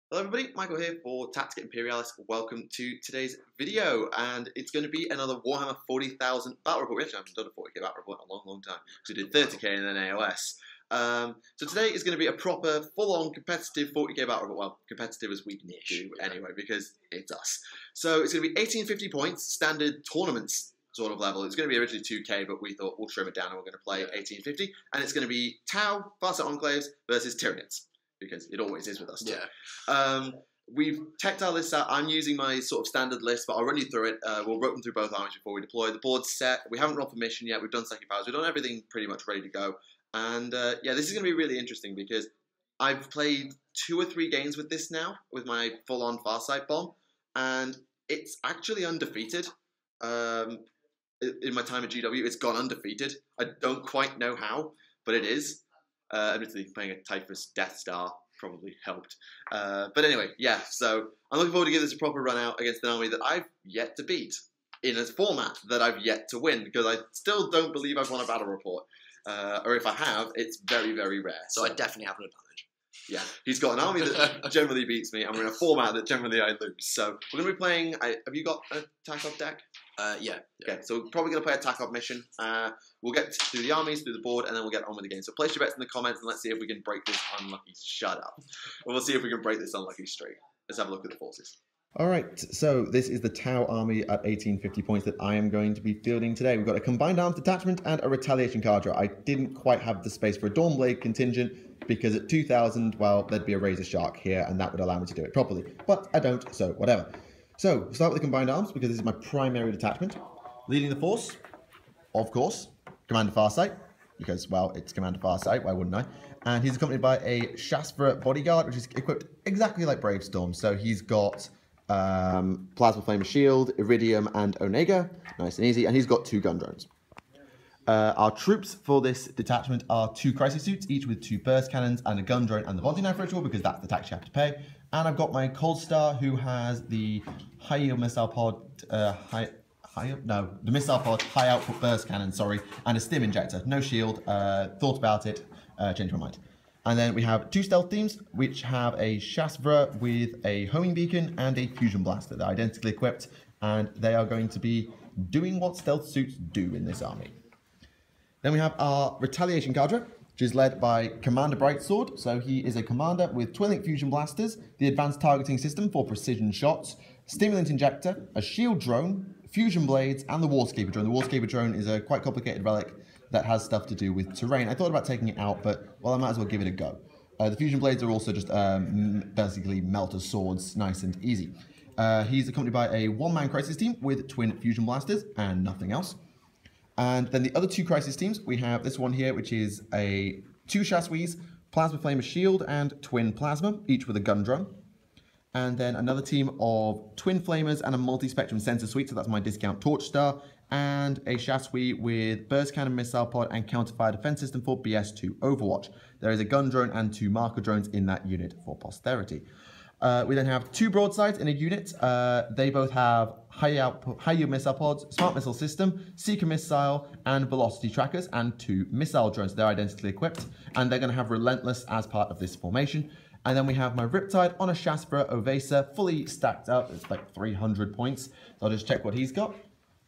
Hello everybody, Michael here for Tactica Imperialis. Welcome to today's video, and it's going to be another Warhammer 40,000 battle report. We actually haven't done a 40k battle report in a long time, because we did 30k and then AOS. So today is going to be a proper, full-on competitive 40k battle report. Well, competitive as we can do anyway, because it's us. So it's going to be 1850 points, standard tournaments sort of level. It's going to be originally 2k, but we thought we'll trim it down and we're going to play 1850. And it's going to be Tau, Farsight Enclaves versus Tyranids, because it always is with us too. Yeah. We've teched our lists out. I'm using my sort of standard list, but I'll run you through it. We'll rope them through both armies before we deploy. The board's set. We haven't rolled for mission yet. We've done second powers. We've done everything pretty much ready to go. And yeah, this is going to be really interesting because I've played 2 or 3 games with this now, with my full-on Farsight Bomb, and it's actually undefeated. In my time at GW, it's gone undefeated. I don't quite know how, but it is. Admittedly, playing a Typhus Death Star probably helped. But anyway, yeah, so I'm looking forward to give this a proper run out against an army that I've yet to beat in a format that I've yet to win, because I still don't believe I've won a battle report. Or if I have, it's very, very rare. So I definitely have an advantage. Yeah, he's got an army that generally beats me, and we're in a format that generally I lose. So we're going to be playing... have you got a Tactica deck? Yeah. Okay, so we're probably going to play a Tactica mission. We'll get through the armies, through the board, and then we'll get on with the game. So place your bets in the comments, and let's see if we can break this unlucky... Shut up. We'll see if we can break this unlucky streak. Let's have a look at the forces. Alright, so this is the Tau army at 1850 points that I am going to be fielding today. We've got a combined arms detachment and a retaliation cadre. I didn't quite have the space for a Dawnblade contingent because at 2000, well, there'd be a Razor Shark here and that would allow me to do it properly. But I don't, so whatever. So, we'll start with the combined arms because this is my primary detachment. Leading the force, of course, Commander Farsight, because, well, it's Commander Farsight, why wouldn't I? And he's accompanied by a Shastra bodyguard, which is equipped exactly like Bravestorm. So he's got Plasma Flame Shield, Iridium, and Onega. Nice and easy. And he's got 2 gun drones. Our troops for this detachment are 2 crisis suits, each with 2 burst cannons and a gun drone and the body knife ritual, because that's the tax you have to pay. And I've got my Cold Star, who has the high yield missile pod, the missile pod, high output burst cannon, sorry, and a stim injector. No shield. Thought about it, changed my mind. And then we have 2 stealth teams, which have a Shastra with a homing beacon and a fusion blaster. They're identically equipped, and they are going to be doing what stealth suits do in this army. Then we have our retaliation cadre, which is led by Commander Brightsword. So he is a commander with twin-link fusion blasters, the advanced targeting system for precision shots, stimulant injector, a shield drone, fusion blades, and the Warscaper drone. The Warscaper drone is a quite complicated relic that has stuff to do with terrain. I thought about taking it out, but, well, I might as well give it a go. The fusion blades are also just basically melter swords, nice and easy. He's accompanied by a 1-man crisis team with twin fusion blasters and nothing else. And then the other 2 crisis teams, we have this one here, which is a 2 Chassis, Plasma Flamer Shield, and twin Plasma, each with a gun drone. And then another team of twin Flamers and a multi-spectrum sensor suite, so that's my discount Torch Star, and a Chassis with burst cannon missile pod and counterfire defense system for BS2 Overwatch. There is a gun drone and 2 marker drones in that unit for posterity. We then have 2 broadsides in a unit. They both have high yield missile pods, smart missile system, seeker missile, and velocity trackers, and 2 missile drones. They're identically equipped, and they're going to have relentless as part of this formation. And then we have my Riptide on a Shastra Ovasa, fully stacked up. It's like 300 points. So I'll just check what he's got.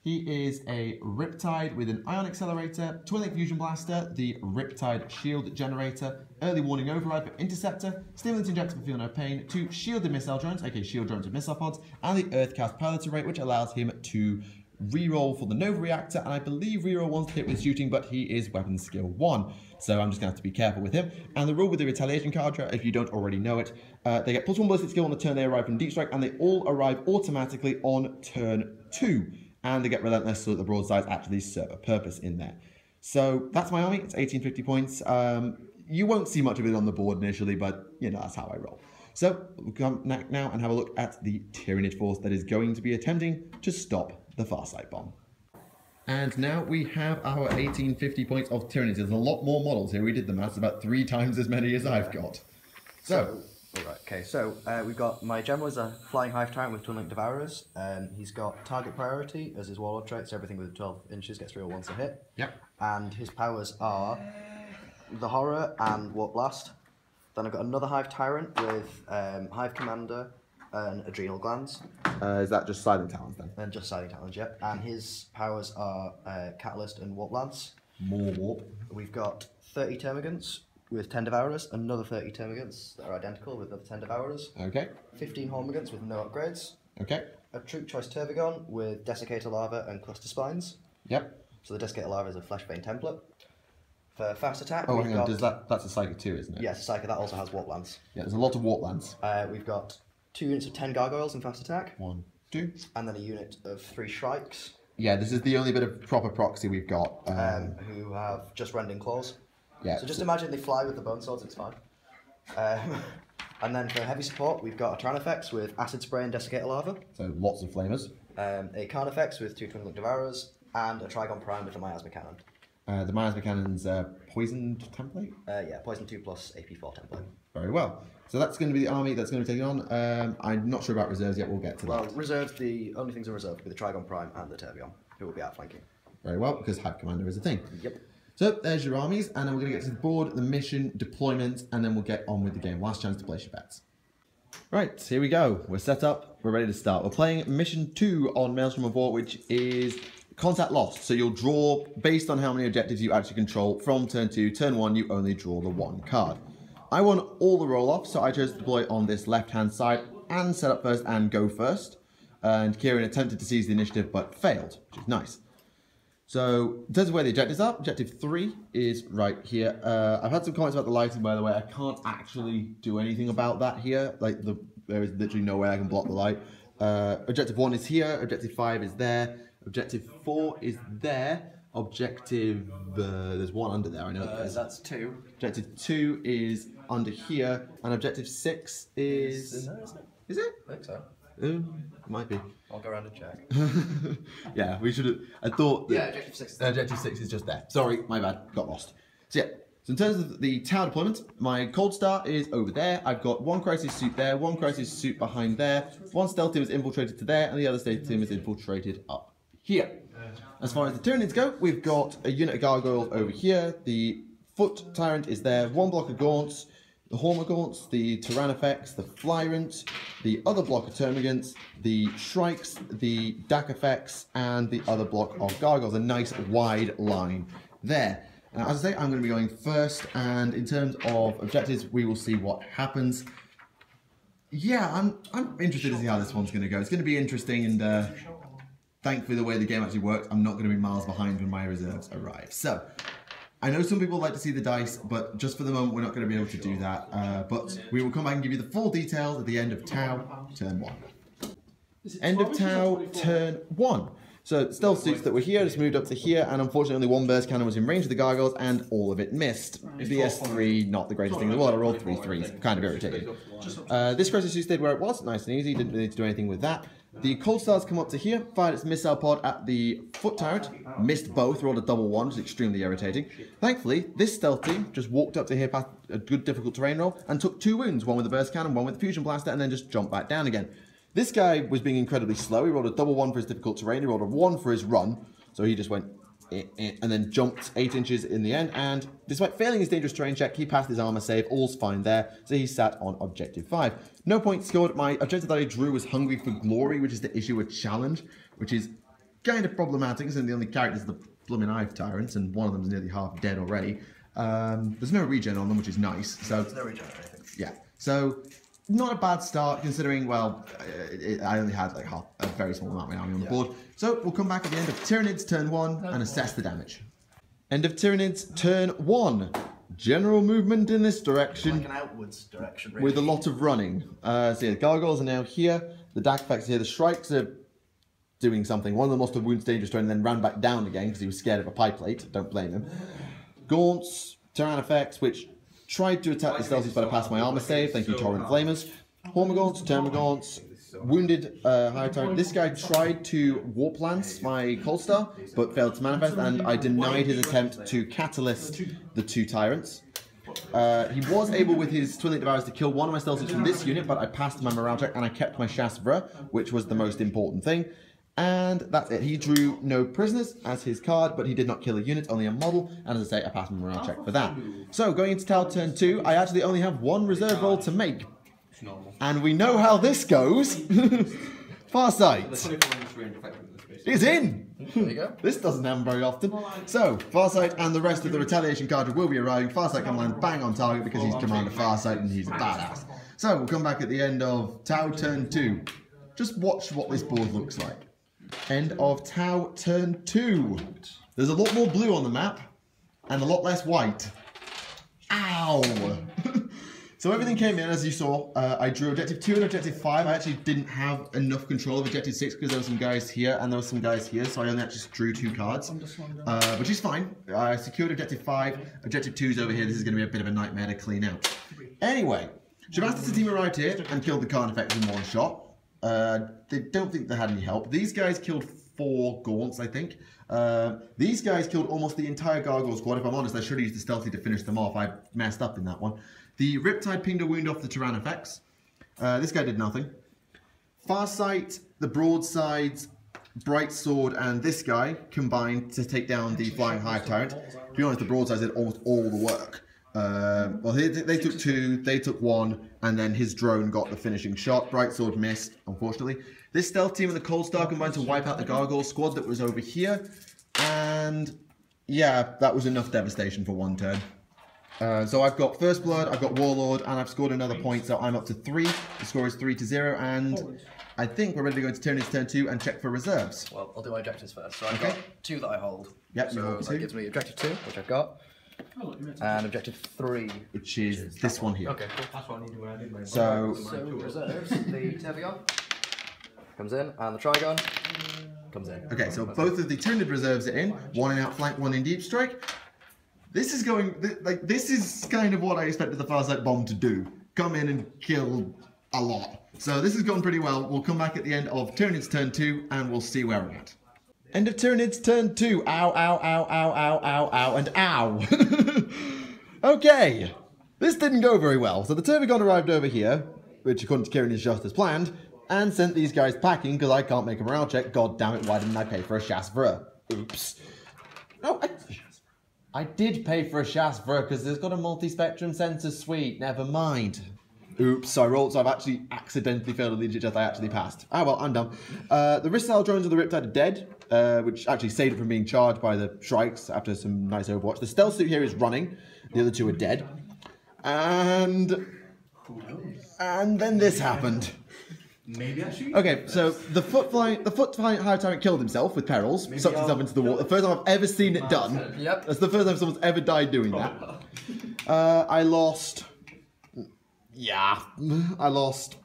He is a Riptide with an Ion Accelerator, Twin-Link Fusion Blaster, the Riptide Shield Generator, Early Warning Override for Interceptor, Stimulant Injector for Feel No Pain, 2 Shielded Missile Drones, aka Shield Drones with Missile Pods, and the Earthcast Piloter Rate, which allows him to reroll for the Nova Reactor, and I believe reroll 1 to hit with shooting, but he is Weapon Skill 1, so I'm just going to have to be careful with him. And the rule with the Retaliation Cadre, if you don't already know it, they get +1 ballistic skill on the turn they arrive from Deep Strike, and they all arrive automatically on turn 2. And they get relentless so that the broadsides actually serve a purpose in there. So that's my army. It's 1850 points. You won't see much of it on the board initially, but you know, that's how I roll. So we'll come now and have a look at the Tyranid force that is going to be attempting to stop the Farsight Bomb. And now we have our 1850 points of Tyranids. There's a lot more models here. We did the maths, about 3 times as many as I've got. So we've got my general is a Flying Hive Tyrant with Twin-Link Devourers. He's got target priority as his warlord trait, so everything within 12 inches gets real once a hit. Yep. And his powers are the Horror and Warp Blast. Then I've got another Hive Tyrant with Hive Commander and Adrenal Glands. Is that just Silent Talons then? And just Silent Talons, yeah. And his powers are Catalyst and Warp Lance. More warp. We've got 30 Termagants with 10 Devourers, another 30 Termagants that are identical with other 10 Devourers. Okay. 15 Hormagants with no upgrades. Okay. A Troop Choice Tervigon with Desiccator Larva and Cluster Spines. Yep. So the Desiccator Larva is a Flesh Vein template. For fast attack, Oh, we've hang on. got... That's a Psychic too, isn't it? Yes, Psychic, that also has Warp Lance. Yeah, there's a lot of warp lands. We've got 2 units of 10 Gargoyles in fast attack. 1, 2. And then a unit of 3 Shrikes. Yeah, this is the only bit of proper proxy we've got. Who have just Rending Claws. Yeah. So just imagine they fly with the Bone Swords, it's fine. And then for heavy support, we've got a Tyrannifex with Acid Spray and Desiccator Larva. So lots of flamers. A Carnifex with 2 Twin-Linked Devourers. And a Trigon Prime with a Miasma Cannon. The Miasma Cannon's poisoned template? Yeah, Poison 2 plus AP4 template. Very well. So that's going to be the army that's going to be taken on. I'm not sure about reserves yet, we'll get to that. Well, reserves, the only things in reserve will be the Trigon Prime and the Tervion, who will be outflanking. Very well, because Hive Commander is a thing. Yep. So there's your armies, and then we're going to get to the board, the mission, deployment, and then we'll get on with the game. Last chance to place your bets. Right, here we go. We're set up, we're ready to start. We're playing Mission 2 on Maelstrom of War, which is contact lost. So you'll draw, based on how many objectives you actually control, from turn 2, turn 1, you only draw the 1 card. I won all the roll-offs, so I chose to deploy on this left-hand side and set up first and go first. And Kieran attempted to seize the initiative, but failed, which is nice. So, in terms of where the objectives are, objective 3 is right here. I've had some comments about the lighting, by the way. I can't actually do anything about that here. Like, there is literally no way I can block the light. Objective 1 is here. Objective 5 is there. Objective 4 is there. Objective... there's one under there, I know. That's 2. Objective 2 is under here. And objective 6 is... Is there, isn't it? Is it? I think so. Might be. I'll go around and check. Yeah, we should have... I thought... That, Yeah, objective 6 is objective 6 is just there. Sorry, my bad. Got lost. So yeah, so in terms of the tower deployment, my Cold Star is over there. I've got 1 Crisis Suit there, 1 Crisis Suit behind there, 1 Stealth Team is infiltrated to there, and the other Stealth Team is infiltrated up here. As far as the Tyranids go, we've got a unit of Gargoyles over here. The Foot Tyrant is there, 1 block of Gaunts, the Hormagaunts, the Tyrannifex, the Flyrant, the other block of Termagants, the Shrikes, the Dakafex, and the other block of Gargoyles. A nice wide line there. Now, as I say, I'm going to be going first, and in terms of objectives, we will see what happens. Yeah, I'm interested to see how this one's going to go. It's going to be interesting, and thankfully, the way the game actually works, I'm not going to be miles behind when my reserves arrive. So, I know some people like to see the dice, but just for the moment, we're not going to be able to do that. But we will come back and give you the full details at the end of Tau, turn 1. End of Tau, turn 1. So, stealth suits that were here just moved up to here, and unfortunately only 1 burst cannon was in range of the Gargoyles, and all of it missed. The S3, not the greatest thing in the world. I rolled 3 3s, kind of irritating. This Crisis Suit stayed where it was, nice and easy, didn't really need to do anything with that. The Cold Stars come up to here, fired its missile pod at the Foot Tyrant, missed both, rolled a double 1, which is extremely irritating. Thankfully, this stealth team just walked up to here past a good difficult terrain roll and took 2 wounds, 1 with the burst cannon, 1 with the fusion blaster, and then just jumped back down again. This guy was being incredibly slow. He rolled a double 1 for his difficult terrain, he rolled a 1 for his run, so he just went and then jumped 8 inches in the end, and despite failing his dangerous terrain check, he passed his armor save, all's fine there, so he sat on objective 5. No points scored. My objective that I drew was Hungry for Glory, which is to issue a challenge, which is kind of problematic, because the only characters are the blooming Hive Tyrants, and one of them is nearly half dead already. There's no regen on them, which is nice. So there's no regen on anything. Yeah, so not a bad start considering, well, I only had like a very small amount of my army on the board. So we'll come back at the end of Tyranids turn 1 and assess the damage. End of Tyranids turn 1. General movement in this direction. Like an outwards direction, really. With a lot of running. So yeah, the Gargoyles are now here. The Dakafex are here. The Shrikes are doing something. One of them lost a wounds dangerous turn and then ran back down again because he was scared of a pie plate. Don't blame him. Gaunts, Tyrannifex, which tried to attack the stealthies but I passed my armor save. Thank you, Torrent Flamers. Hormagaunts, Termagaunts, wounded Hive Tyrant. This guy tried to Warp Lance my Cold Star, but failed to manifest, and I denied his attempt to Catalyst the 2 Tyrants. He was able with his Twin-Linked Devourers to kill 1 of my stealthies from this unit, but I passed my morale check and I kept my Chasvra, which was the most important thing. And that's it. He drew no prisoners as his card, but he did not kill a unit, only a model. And as I say, I passed my morale check for that. So going into Tau turn 2, I actually only have one reserve roll to make. And we know how this goes. Farsight is in. There you go. This doesn't happen very often. So, Farsight and the rest of the retaliation card will be arriving. Farsight can land bang on target because he's Commander Farsight and he's a badass. So, we'll come back at the end of Tau turn 2. Just watch what this board looks like. End of Tau turn 2. There's a lot more blue on the map and a lot less white. Ow! So everything came in as you saw. I drew Objective 2 and Objective 5. I actually didn't have enough control of Objective 6 because there were some guys here and there were some guys here, so I only actually drew 2 cards, which is fine. I secured Objective 5. Objective 2 is over here. This is going to be a bit of a nightmare to clean out. Anyway, Shabastas' team arrived here and killed the card effects in one shot. They don't think they had any help. These guys killed 4 Gaunts, I think. These guys killed almost the entire Gargoyle squad. If I'm honest, I should have used the Stealthy to finish them off. I messed up in that one. The Riptide pinged a wound off the Tyrannifex. This guy did nothing. Farsight, the Broadsides, Bright Sword, and this guy combined to take down the Flying Hive Tyrant. To be honest, the Broadsides did almost all the work. Well, they took 2, they took 1, and then his drone got the finishing shot. Bright Sword missed, unfortunately. This stealth team and the Cold Star combined to wipe out the Gargoyle squad that was over here. And yeah, that was enough devastation for one turn. So I've got First Blood, I've got Warlord, and I've scored another point, so I'm up to 3. The score is 3-0, and I think we're ready to go into turn 2 and check for reserves. Well, I'll do my objectives first. So I've got 2 that I hold. Yep, so that gives me Objective 2, which I've got, and Objective 3, which is this one here. Okay, cool. That's what I needed when I did my So reserves, the Tevion comes in, and the Trigon comes in. Okay, so both of the Tyranids reserves are in. 1 in Outflank, 1 in Deep Strike. This is going, like, this is kind of what I expected the Farsight Bomb to do. Come in and kill a lot. So this has gone pretty well. We'll come back at the end of Tyranids turn 2 and we'll see where we're at. End of Tyranids turn 2. Ow, ow, ow, ow, ow, ow, ow, and ow. Okay, this didn't go very well. So the Tervigon arrived over here, which according to Kieran is just as planned, and sent these guys packing because I can't make a morale check. God damn it, why didn't I pay for a Chasseur? Oops. No, I did pay for a Chasseur because it's got a multi-spectrum sensor suite. Never mind. Oops, so I've actually accidentally failed a legit test I actually passed. Ah well, I'm done. The Ristyle drones of the Riptide are dead, which actually saved it from being charged by the Shrikes after some nice Overwatch. The Stealth Suit here is running. The other 2 are dead. And then this happened. Maybe I should. Okay, so the foot flying Hive Tyrant killed himself with perils, sucked himself into the water. The first time I've ever seen it done. Yep. That's the first time someone's ever died doing that. I lost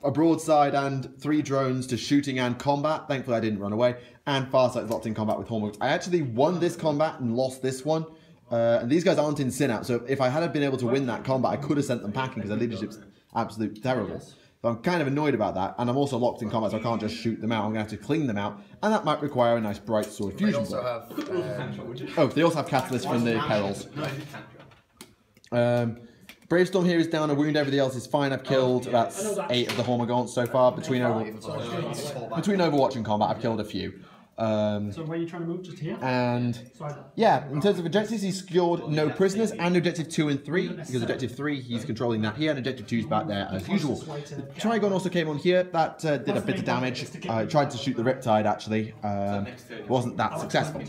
a broadside and 3 drones to shooting and combat. Thankfully I didn't run away. And Farsight's locked in combat with Hallmarks. I actually won this combat and lost this one. And these guys aren't in Sin-Out, so if I had been able to win that combat, I could have sent them packing because their leadership's absolutely terrible. So I'm kind of annoyed about that, and I'm also locked in combat, so I can't just shoot them out. I'm going to have to clean them out, and that might require a nice Bright Sword fusion. They also have, they also have Catalyst from the perils. Bravestorm here is down a wound, everything else is fine. I've killed about 8 of the Hormagaunts so far. Between Overwatch and combat, I've killed a few. So where are you trying to move? Just here? And yeah, in terms of objectives, he's scored no prisoners and Objective 2 and 3, because Objective 3 he's controlling that here, and Objective 2 is back there as usual. The Trigon also came on here. That did a bit of damage. I tried to shoot the Riptide actually, wasn't that successful.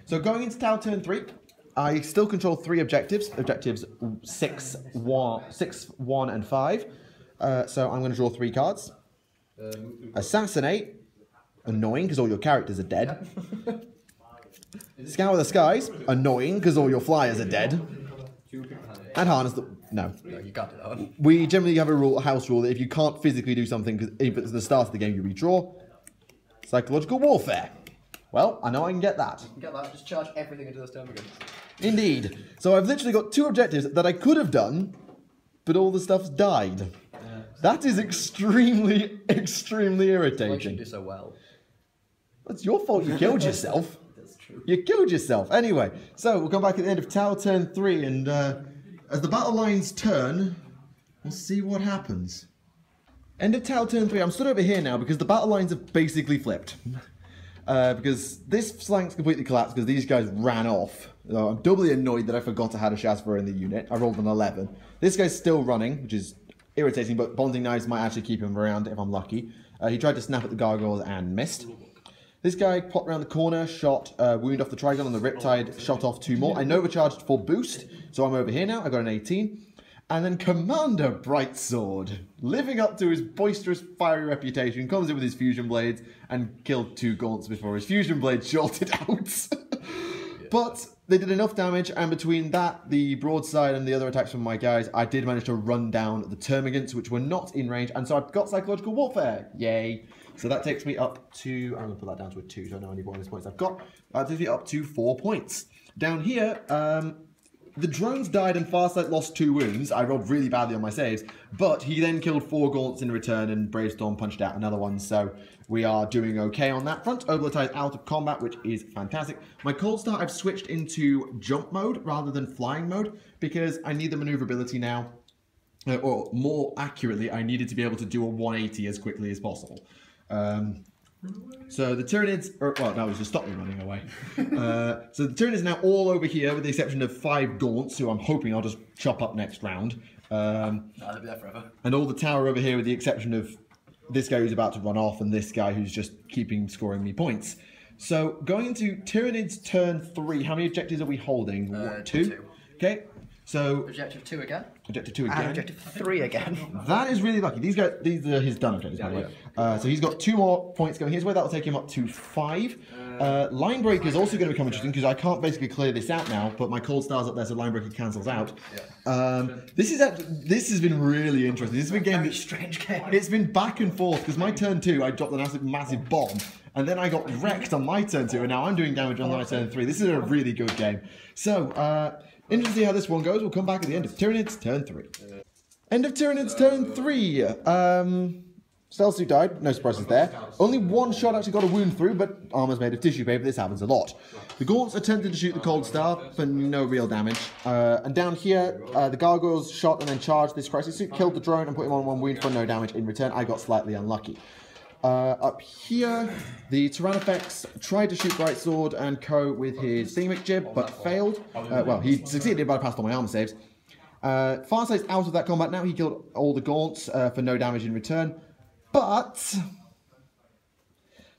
So going into Tau turn 3, I still control 3 objectives, objectives 6, 1 and 5. So I'm going to draw 3 cards. Assassinate. Annoying because all your characters are dead. Scour the Skies. Annoying because all your flyers are dead. And harness the... No, you can't do that one. We generally have a house rule that if you can't physically do something, because if it's the start of the game, you redraw. Psychological warfare. Well, I know I can get that. You can get that. Just charge everything into this turn again. Indeed. So I've literally got 2 objectives that I could have done, but all the stuff's died. That is extremely, extremely irritating. Why should you do so well? It's your fault you killed yourself. That's true. You killed yourself. Anyway, so we'll come back at the end of Tau turn 3, and as the battle lines turn, we'll see what happens. End of Tau turn 3. I'm stood over here now because the battle lines have basically flipped. because this flank's completely collapsed because these guys ran off. I'm doubly annoyed that I forgot to have a Shazva in the unit. I rolled an 11. This guy's still running, which is irritating, but Bonding Knives might actually keep him around if I'm lucky. He tried to snap at the gargoyles and missed. This guy popped around the corner, shot wound off the Trigon on the Riptide, shot off 2 more. I Nova charged for boost, so I'm over here now. I got an 18. And then Commander Brightsword, living up to his boisterous, fiery reputation, comes in with his fusion blades and killed 2 gaunts before his fusion blade shorted out. But they did enough damage, and between that, the broadside, and the other attacks from my guys, I did manage to run down the Termagants, which were not in range, and so I've got Psychological Warfare. Yay. So that takes me up to, I'm going to put that down to a 2, so I know how many bonus points I've got. That takes me up to 4 points. Down here, the drones died and Farsight lost 2 wounds. I rolled really badly on my saves, but he then killed 4 gaunts in return and Bravestorm punched out another one, so we are doing okay on that front. Oblotai is out of combat, which is fantastic. My Cold Start, I've switched into jump mode rather than flying mode because I need the maneuverability now. Or more accurately, I needed to be able to do a 180 as quickly as possible. So the Tyranids, well, that was just stop me running away. So the Tyranids are now all over here, with the exception of 5 gaunts, who I'm hoping I'll just chop up next round. No, they'll be there forever. And all the tower over here, with the exception of this guy who's about to run off, and this guy who's just keeping scoring me points. So going into Tyranids turn 3, how many objectives are we holding? 2? Okay. So Objective 2 again. Objective 2 again. And objective 3 again. That is really lucky. These guys, these are his done objectives, by the way. So he's got 2 more points going his way. That will take him up to 5. Line Breaker is also going to become interesting because I can't basically clear this out now, but my Cold Star's up there, so Line Breaker cancels out. This has been really interesting. This has been a game strange game. It's been back and forth because my turn 2, I dropped an massive bomb, and then I got wrecked on my turn 2, and now I'm doing damage on my turn 3. This is a really good game. So. Interesting to see how this one goes. We'll come back at the end of Tyranids turn 3. End of Tyranids turn 3. Stealth Suit died. No surprises there. Only 1 shot actually got a wound through, but armor's made of tissue paper. This happens a lot. The Gaunts attempted to shoot the Cold Star for no real damage. And down here, the Gargoyles shot and then charged this Crisis Suit, killed the drone and put him on 1 wound for no damage in return. I got slightly unlucky. Up here, the Tyrannofex tried to shoot Brightsword and co with his Thingamajig, but failed. Well, he succeeded, but I passed all my armor saves. Farsight's out of that combat now. He killed all the Gaunts for no damage in return. But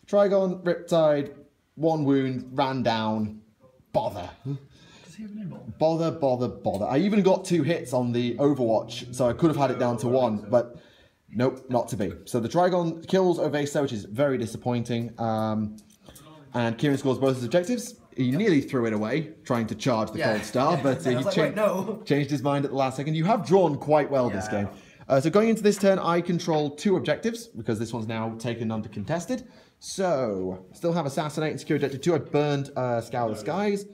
Trigon, Riptide, 1 wound, ran down. Bother. Does he have an aimbot? Bother. I even got 2 hits on the Overwatch, so I could have had it down to 1, but nope, not to be. So the Trigon kills Ovesa, which is very disappointing. And Kieran scores both his objectives. He nearly threw it away, trying to charge the Cold Star, but he changed his mind at the last second. You have drawn quite well this game. So going into this turn, I control 2 objectives, because this one's now taken under contested. So, still have Assassinate and Secure Objective 2. I burned Scour the Skies.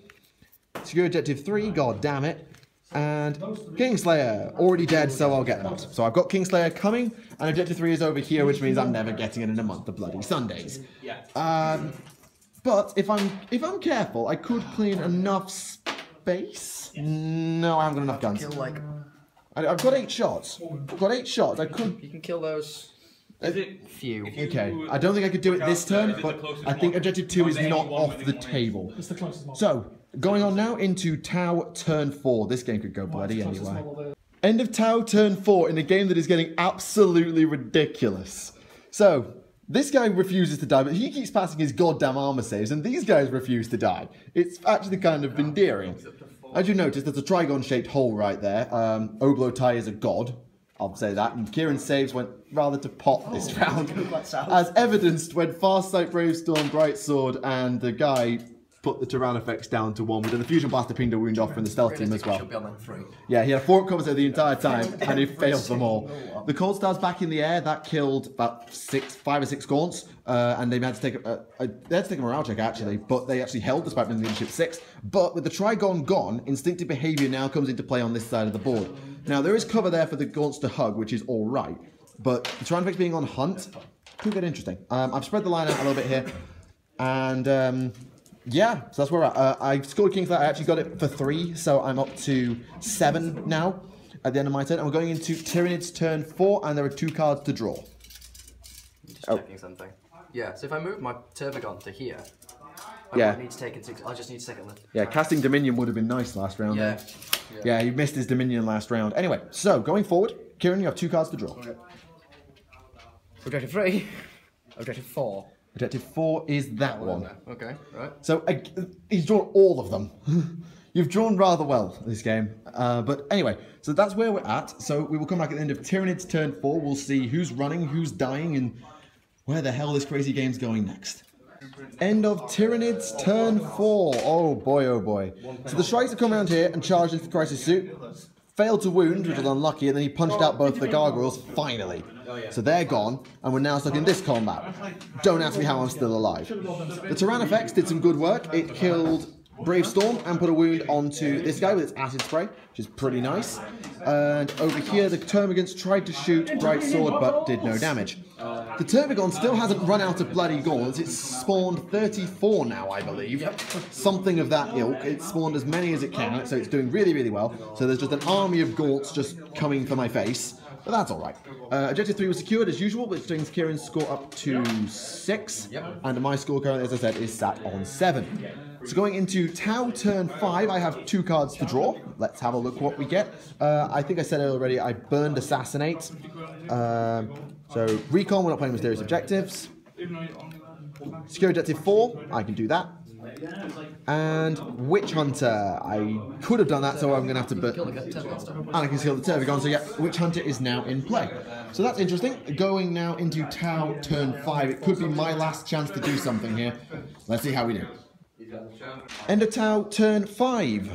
Secure Objective 3, god damn it. And Kingslayer, already dead, so I'll get that. So I've got Kingslayer coming, and Objective 3 is over here, which means I'm never getting it in a month of bloody Sundays. But if I'm careful, I could clean enough space. No, I haven't got enough guns. I've got 8 shots. I could. You can kill those. Few. Okay. I don't think I could do it this turn, but I think Objective 2 is not off the table. It's the closest one. So, going on now into Tau turn 4. This game could go bloody anyway. End of Tau turn 4 in a game that is getting absolutely ridiculous. So, this guy refuses to die, but he keeps passing his goddamn armor saves, and these guys refuse to die. It's actually kind of endearing. As you notice, there's a Trigon-shaped hole right there. Oblotai is a god, I'll say that, and Kieran's saves went rather to pot this round, as evidenced when Farsight, Bravestorm, Brightsword, and the guy put the Tyrannofex down to 1 with the Fusion Blaster pinged a wound off from the stealth team as well. Yeah, he had a 4 combat the entire time, and he failed them all. The Cold Star's back in the air. That killed about 5 or 6 Gaunts, and they had to take a morale check actually, but they actually held despite being leadership 6. But with the Trigon gone, instinctive behaviour now comes into play on this side of the board. Now there is cover there for the Gaunts to hug, which is all right, but the Tyrannofex being on hunt could get interesting. I've spread the line out a little bit here, and yeah, so that's where we're at. I scored Kingslayer. I actually got it for 3, so I'm up to 7 now at the end of my turn. And we're going into Tyranids turn 4, and there are 2 cards to draw. Just checking something. Yeah, so if I move my Tervigon to here, I Yeah. won't need to take it. I'll just need to take it. Yeah, casting Dominion would have been nice last round. Yeah. Yeah, he missed his Dominion last round. Anyway, so going forward, Kieran, you have 2 cards to draw. Okay. Objective 3. Objective 4. Objective 4 is that one. Okay, right. So he's drawn all of them. You've drawn rather well this game. But anyway, so that's where we're at. So we will come back at the end of Tyranids turn 4. We'll see who's running, who's dying, and where the hell this crazy game's going next. End of Tyranids turn 4. Oh boy, oh boy. So the Shrikes have come around here and charged into the Crisis Suit. Failed to wound, which was unlucky, and then he punched out both the gargoyles, finally. So they're gone, and we're now stuck in this combat. Don't ask me how I'm still alive. The Tyrannifex did some good work. It killed Brave Storm and put a wound onto this guy with its acid spray, which is pretty nice. And over here, the Termagants tried to shoot Bright Sword, but did no damage. The Tervigon still hasn't run out of bloody gaunts. It's spawned 34 now, I believe. Something of that ilk. It's spawned as many as it can, so it's doing really, really well. So there's just an army of gaunts just coming for my face. But that's alright. Objective 3 was secured as usual, which brings Kieran's score up to 6. And my score currently, as I said, is sat on 7. So going into Tau turn 5, I have 2 cards to draw. Let's have a look what we get. I think I said it already, I burned Assassinate. So Recon, we're not playing Mysterious Objectives. Secure Objective 4, I can do that. And Witch Hunter, I could have done that, so I'm going to have to burn. And I can kill the Tervigon, so yeah, Witch Hunter is now in play. So that's interesting. Going now into Tau turn 5, it could be my last chance to do something here. Let's see how we do. End of Tau turn 5.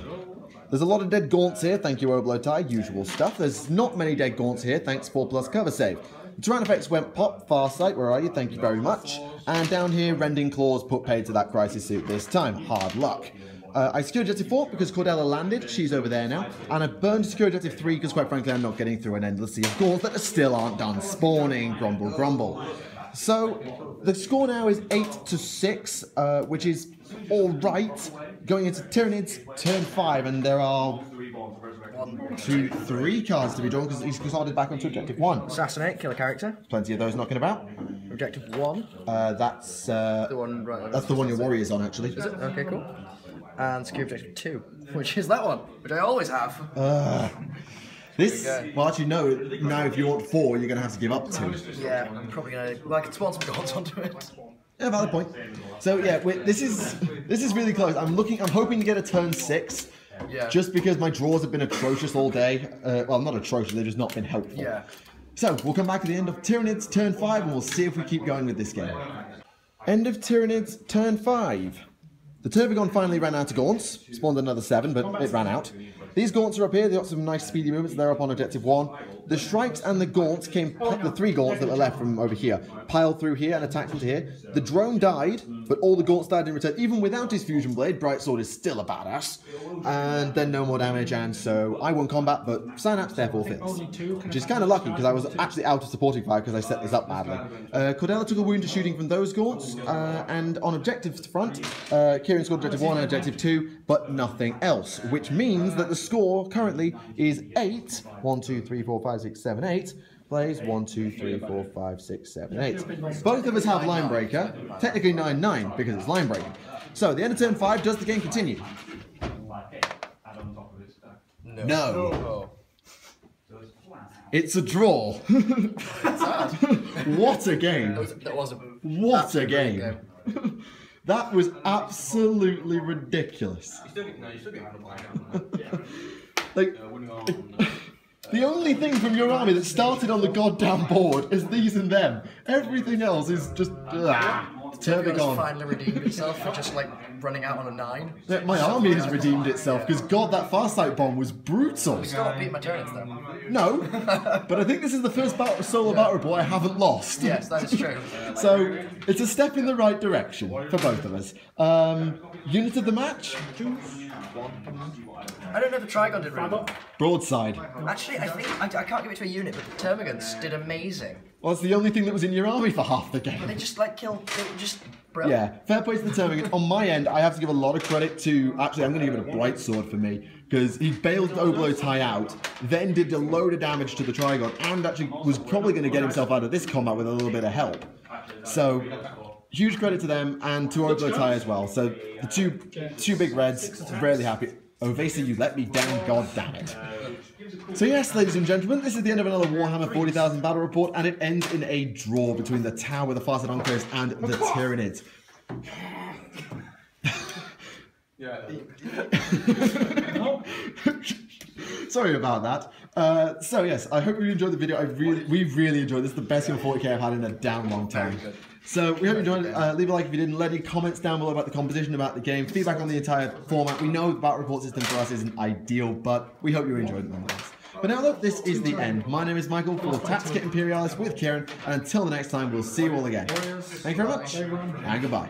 There's a lot of dead gaunts here, thank you Oblotai, usual stuff. There's not many dead gaunts here, thanks 4+ cover save. The Tyrannifex went pop, Farsight, where are you? Thank you very much. And down here, Rending Claws put paid to that Crisis Suit this time. Hard luck. I secured Objective 4 because Cordella landed. She's over there now. And I burned Secure Objective 3 because, quite frankly, I'm not getting through an endless sea of gaunts that still aren't done spawning. Grumble, grumble. So, the score now is 8-6, which is alright. Going into Tyranids, turn 5, and there are 1, 2, 3 cards to be drawn because he's started back onto Objective 1. Assassinate, kill a character. Plenty of those knocking about. Objective 1. That's the one right. That's the one your warrior's on, actually. Is it? Okay, cool. And secure Objective 2, which is that one, which I always have. Well, actually, no. Now, if you want 4, you're going to have to give up 2. Yeah, I'm probably going to. Well, I can spawn some gods onto it. Yeah, valid point. So yeah, this is really close. I'm hoping to get a turn 6. Yeah. Just because my draws have been atrocious all day. Well, not atrocious. They've just not been helpful. Yeah. So we'll come back at the end of Tyranids turn 5, and we'll see if we keep going with this game. End of Tyranids turn 5. The Tervigon finally ran out of gaunts. Spawned another 7, but it ran out. These gaunts are up here. They've got some nice speedy movements. They're up on Objective 1. The Shrikes and the gaunts came, the 3 gaunts that were left from over here, piled through here and attacked into here. The drone died, but all the gaunts died in return. Even without his fusion blade, Bright Sword is still a badass. And then no more damage, and so I won combat, but Synapse therefore fails. Which is kind of lucky, because I was actually out of supporting fire because I set this up badly. Cordella took a wound to shooting from those gaunts, and on Objectives front, Kieran scored Objective 1 and Objective 2, but nothing else. Which means that the score currently is 8. 1, 2, 3, 4, 5, 6, 7, 8. Plays 1, 2, 3, 4, 5, 6, 7, 8. Both of us have Line Breaker. Technically 9-9 because it's Line Breaker. So at the end of turn 5, does the game continue? No. It's a draw. What a game. What a game. That was absolutely ridiculous. Like, the only thing from your army that started on the goddamn board is these and them. Everything else is just Tervigon finally redeemed itself for just like running out on a 9. Yeah, my army has redeemed itself because God, that Farsight Bomb was brutal. Still not beat my Tyranids though. No, but I think this is the first solo battle report I haven't lost. Yes, that is true. So it's a step in the right direction for both of us. Unit of the match. I don't know if the Trigon did really well. Broadside. Actually, I think I can't give it to a unit, but the Termagants did amazing. Well, it's the only thing that was in your army for half the But they game. just like killed. They were just brilliant. Yeah, fair play to the Termagant. On my end, I have to give a lot of credit to. Actually, I'm going to give it a bright sword for me because he bailed Oblowtie out, then did a load of damage to the Trigon, and actually was probably going to get himself out of this combat with a little bit of help. So, huge credit to them and to Oblowtie as well. So, the two big reds, really happy. Ovasi, you let me down, god damn it. So yes, ladies and gentlemen, this is the end of another Warhammer 40,000 battle report, and it ends in a draw between the Tower, the Farsight Enclaves, and the Tyranids. Sorry about that. So yes, I hope you enjoyed the video. We've really enjoyed this. Is the best game of 40k I've had in a damn long time. So we hope you enjoyed it. Leave a like if you didn't. Let any comments down below about the composition, about the game, feedback on the entire format. We know the battle report system for us isn't ideal, but we hope you enjoyed it nonetheless. But now look, this is the end. My name is Michael for Tactica Imperialis with Kieran, and until the next time, we'll see you all again. Thank you very much, and goodbye.